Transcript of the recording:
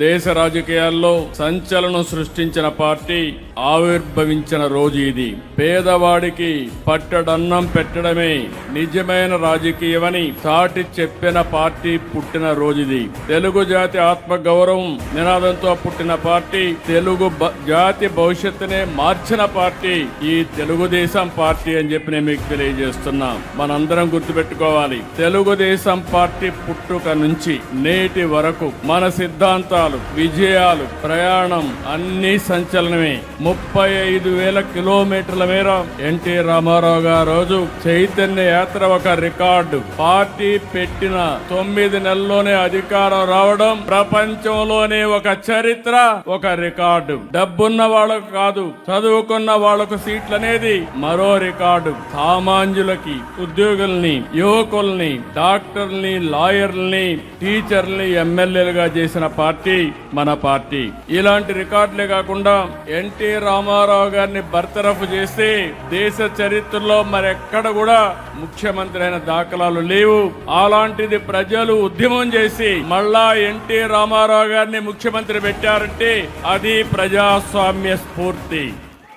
దేశ రాజకీయాల్లో సంచలనం సృష్టించిన పార్టీ ఆవిర్భవించిన రోజు ఇది. పేదవాడికి పట్టడన్నం పెట్టడమే నిజమైన రాజకీయమని చాటి చెప్పిన పార్టీ పుట్టిన రోజుది. తెలుగు జాతి ఆత్మ గౌరవం నినాదంతో పుట్టిన పార్టీ, తెలుగు జాతి భవిష్యత్తునే మార్చిన పార్టీ ఈ తెలుగుదేశం పార్టీ అని చెప్పి నేను మీకు తెలియజేస్తున్నా. మనందరం గుర్తుపెట్టుకోవాలి, తెలుగుదేశం పార్టీ పుట్టుక నుంచి నేటి వరకు మన సిద్ధాంతాలు, విజయాలు, ప్రయాణం అన్ని సంచలనమే. 35,000 కిలోమీటర్ల మేర ఎన్టీ రామారావు గారు రోజు చైతన్య యాత్ర ఒక రికార్డు. పార్టీ పెట్టిన 9 నెలల్లోనే అధికారం రావడం ప్రపంచంలోనే ఒక చరిత్ర, ఒక రికార్డు. డబ్బున్న వాళ్ళకు కాదు, చదువుకున్న వాళ్లకు సీట్లు అనేది మరో రికార్డు. సామాన్యులకి, ఉద్యోగుల్ని, యువకుల్ని, డాక్టర్ని, లాయర్లని, టీచర్ని ఎమ్మెల్యేలుగా చేసిన పార్టీ మన పార్టీ. ఇలాంటి రికార్డులే కాకుండా ఎన్టీ రామారావు గారిని బర్తరఫ్ చేస్తే దేశ చరిత్రలో మరెక్కడ కూడా ముఖ్యమంత్రి అయిన దాఖలాలు లేవు. అలాంటిది ప్రజలు ఉద్యమం చేసి మళ్ళా ఎన్టీ రామారావు గారిని ముఖ్యమంత్రి పెట్టారంటే అది ప్రజాస్వామ్య స్ఫూర్తి.